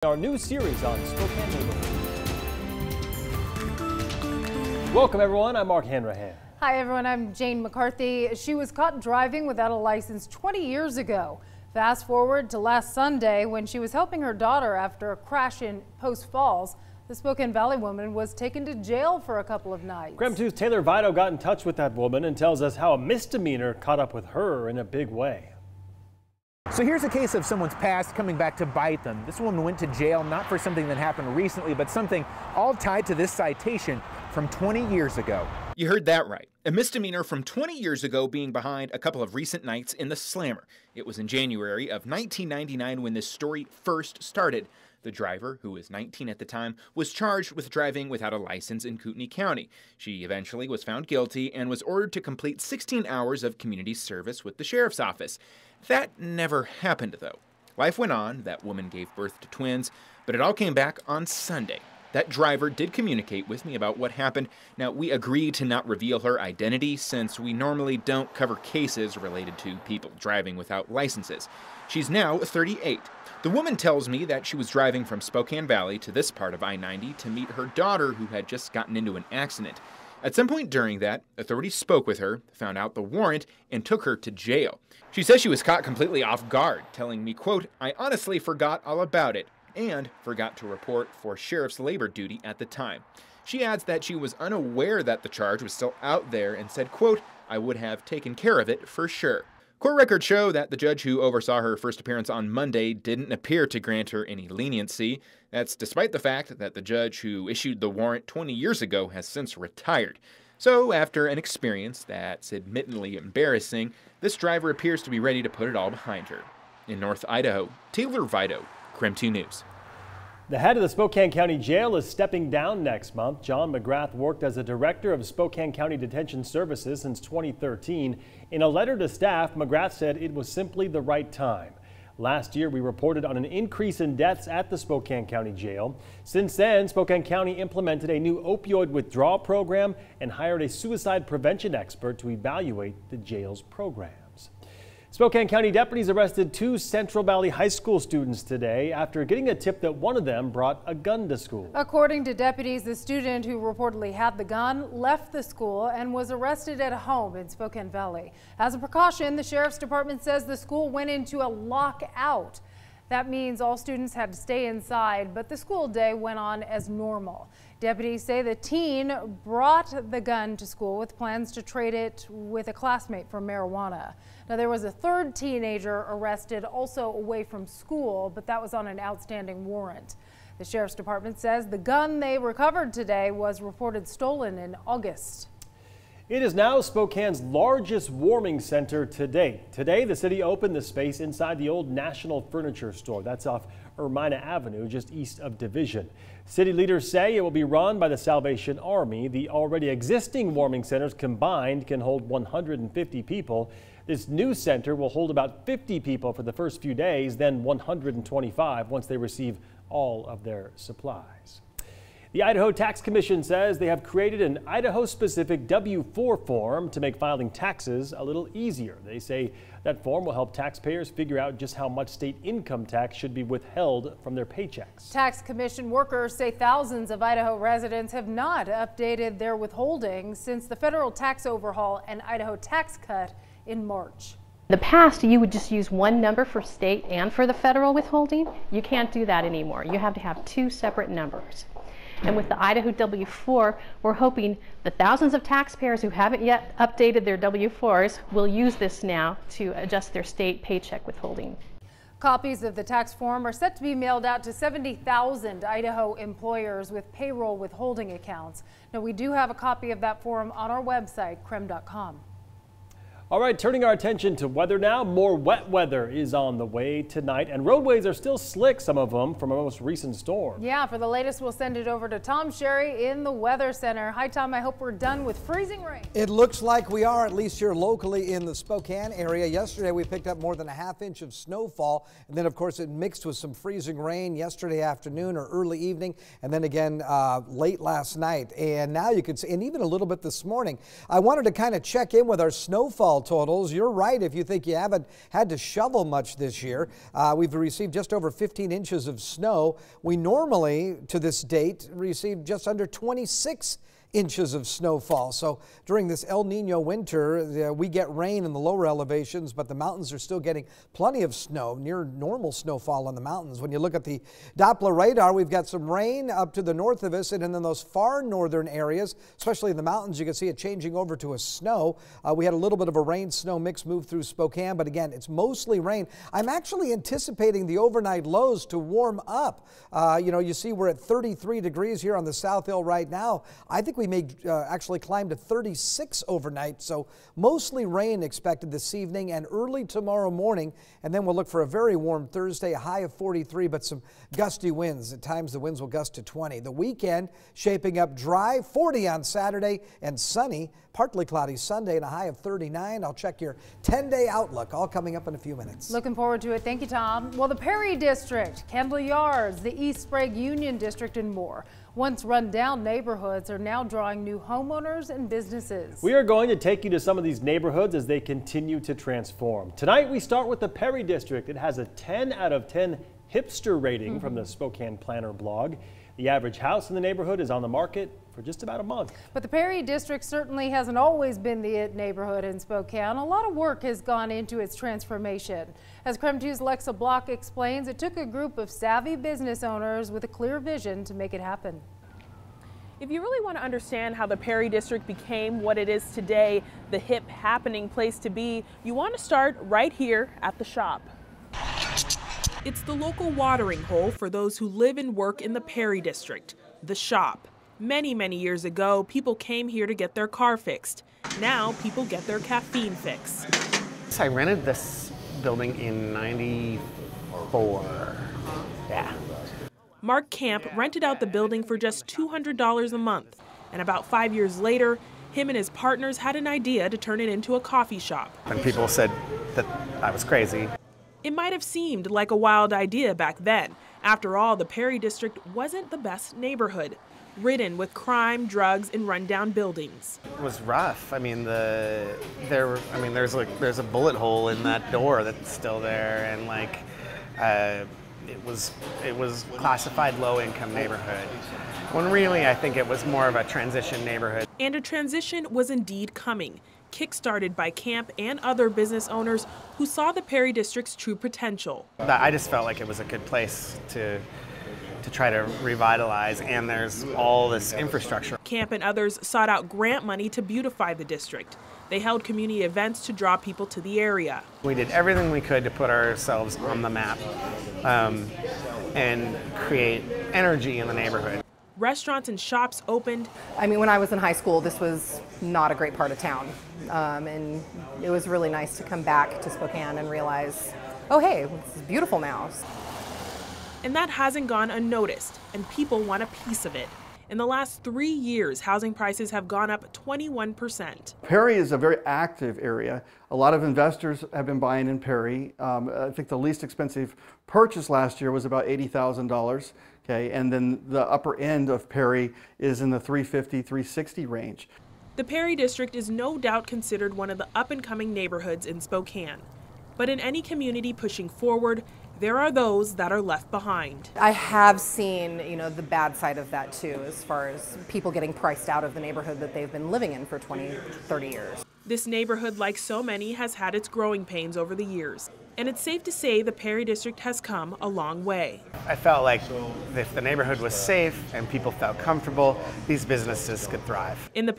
Our new series on Spokane neighborhood. Welcome everyone, I'm Mark Hanrahan. Hi everyone, I'm Jane McCarthy. She was caught driving without a license 20 years ago. Fast forward to last Sunday when she was helping her daughter after a crash in Post Falls. The Spokane Valley woman was taken to jail for a couple of nights. KREM 2's Taylor Vito got in touch with that woman and tells us how a misdemeanor caught up with her in a big way. So here's a case of someone's past coming back to bite them. This woman went to jail not for something that happened recently, but something all tied to this citation from 20 years ago. You heard that right. A misdemeanor from 20 years ago being behind a couple of recent nights in the Slammer. It was in January of 1999 when this story first started. The driver, who was 19 at the time, was charged with driving without a license in Kootenai County. She eventually was found guilty and was ordered to complete 16 hours of community service with the sheriff's office. That never happened, though. Life went on, that woman gave birth to twins, but it all came back on Sunday. That driver did communicate with me about what happened. Now, we agreed to not reveal her identity since we normally don't cover cases related to people driving without licenses. She's now 38. The woman tells me that she was driving from Spokane Valley to this part of I-90 to meet her daughter who had just gotten into an accident. At some point during that, authorities spoke with her, found out the warrant, and took her to jail. She says she was caught completely off guard, telling me, quote, "I honestly forgot all about it," and forgot to report for sheriff's labor duty at the time. She adds that she was unaware that the charge was still out there and said, quote, "I would have taken care of it for sure." Court records show that the judge who oversaw her first appearance on Monday didn't appear to grant her any leniency. That's despite the fact that the judge who issued the warrant 20 years ago has since retired. So after an experience that's admittedly embarrassing, this driver appears to be ready to put it all behind her. In North Idaho, Taylor Vito, KREM 2 News. The head of the Spokane County Jail is stepping down next month. John McGrath worked as a director of Spokane County Detention Services since 2013. In a letter to staff, McGrath said it was simply the right time. Last year, we reported on an increase in deaths at the Spokane County Jail. Since then, Spokane County implemented a new opioid withdrawal program and hired a suicide prevention expert to evaluate the jail's programs. Spokane County deputies arrested 2 Central Valley High School students today after getting a tip that one of them brought a gun to school. According to deputies, the student who reportedly had the gun left the school and was arrested at a home in Spokane Valley. As a precaution, the sheriff's department says the school went into a lockout. That means all students had to stay inside, but the school day went on as normal. Deputies say the teen brought the gun to school with plans to trade it with a classmate for marijuana. Now, there was a third teenager arrested also away from school, but that was on an outstanding warrant. The sheriff's department says the gun they recovered today was reported stolen in August. It is now Spokane's largest warming center to date. Today, the city opened the space inside the old National Furniture Store. That's off Ermina Avenue, just east of Division. City leaders say it will be run by the Salvation Army. The already existing warming centers combined can hold 150 people. This new center will hold about 50 people for the first few days, then 125 once they receive all of their supplies. The Idaho Tax Commission says they have created an Idaho-specific W-4 form to make filing taxes a little easier. They say that form will help taxpayers figure out just how much state income tax should be withheld from their paychecks. Tax Commission workers say thousands of Idaho residents have not updated their withholding since the federal tax overhaul and Idaho tax cut in March. In the past, you would just use one number for state and for the federal withholding. You can't do that anymore. You have to have 2 separate numbers. And with the Idaho W-4, we're hoping the thousands of taxpayers who haven't yet updated their W-4s will use this now to adjust their state paycheck withholding. Copies of the tax form are set to be mailed out to 70,000 Idaho employers with payroll withholding accounts. Now, we do have a copy of that form on our website, krem.com. All right, turning our attention to weather now. More wet weather is on the way tonight, and roadways are still slick, some of them, from a most recent storm. Yeah, for the latest, we'll send it over to Tom Sherry in the Weather Center. Hi, Tom. I hope we're done with freezing rain. It looks like we are, at least here locally in the Spokane area. Yesterday, we picked up more than a ½ inch of snowfall, and then, of course, it mixed with some freezing rain yesterday afternoon or early evening, and then again late last night. And now you can see, and even a little bit this morning. I wanted to kind of check in with our snowfall snowfall totals. You're right if you think you haven't had to shovel much this year. We've received just over 15 inches of snow. We normally, to this date, receive just under 26 inches of snowfall. So during this El Nino winter, we get rain in the lower elevations, but the mountains are still getting plenty of snow, near normal snowfall on the mountains. When you look at the Doppler radar, we've got some rain up to the north of us, and in those far northern areas, especially in the mountains, you can see it changing over to a snow. We had a little bit of a rain-snow mix move through Spokane, but again, it's mostly rain. I'm actually anticipating the overnight lows to warm up. You see we're at 33 degrees here on the South Hill right now. I think we may actually climb to 36 overnight, so mostly rain expected this evening and early tomorrow morning, and then we'll look for a very warm Thursday, a high of 43, but some gusty winds. At times the winds will gust to 20. The weekend shaping up dry, 40 on Saturday, and sunny, partly cloudy Sunday, and a high of 39. I'll check your 10-day outlook, all coming up in a few minutes. Looking forward to it. Thank you, Tom. Well, the Perry District, Kendall Yards, the East Sprague Union District, and more. Once run-down neighborhoods are now drawing new homeowners and businesses. We are going to take you to some of these neighborhoods as they continue to transform. Tonight, we start with the Perry District. It has a 10 out of 10 hipster rating from the Spokane Planner blog. The average house in the neighborhood is on the market for just about a month. But the Perry District certainly hasn't always been the it neighborhood in Spokane. A lot of work has gone into its transformation. As KREM 2's Lexa Block explains, it took a group of savvy business owners with a clear vision to make it happen. If you really want to understand how the Perry District became what it is today, the hip happening place to be, you want to start right here at the shop. It's the local watering hole for those who live and work in the Perry District, the shop. Many, many years ago, people came here to get their car fixed. Now, people get their caffeine fix. I rented this building in '94. Yeah. Mark Camp rented out the building for just $200 a month. And about 5 years later, him and his partners had an idea to turn it into a coffee shop. And people said that I was crazy. It might have seemed like a wild idea back then. After all, the Perry District wasn't the best neighborhood, ridden with crime, drugs, and rundown buildings. It was rough. I mean, there's a bullet hole in that door that's still there, and it was classified low-income neighborhood. When really, I think it was more of a transition neighborhood. And a transition was indeed coming, kick-started by Camp and other business owners who saw the Perry District's true potential. I just felt like it was a good place to try to revitalize, and there's all this infrastructure. Camp and others sought out grant money to beautify the district. They held community events to draw people to the area. We did everything we could to put ourselves on the map and create energy in the neighborhood. Restaurants and shops opened. I mean, when I was in high school, this was not a great part of town. And it was really nice to come back to Spokane and realize, oh, hey, this is beautiful now. And that hasn't gone unnoticed, and people want a piece of it. In the last 3 years, housing prices have gone up 21%. Perry is a very active area. A lot of investors have been buying in Perry. I think the least expensive purchase last year was about $80,000. Okay, and then the upper end of Perry is in the $350,000, $360,000 range. The Perry District is no doubt considered one of the up-and-coming neighborhoods in Spokane. But in any community pushing forward, there are those that are left behind. I have seen, the bad side of that too, as far as people getting priced out of the neighborhood that they've been living in for 20, 30 years. This neighborhood, like so many, has had its growing pains over the years. And it's safe to say the Perry District has come a long way. I felt like if the neighborhood was safe and people felt comfortable, these businesses could thrive. In the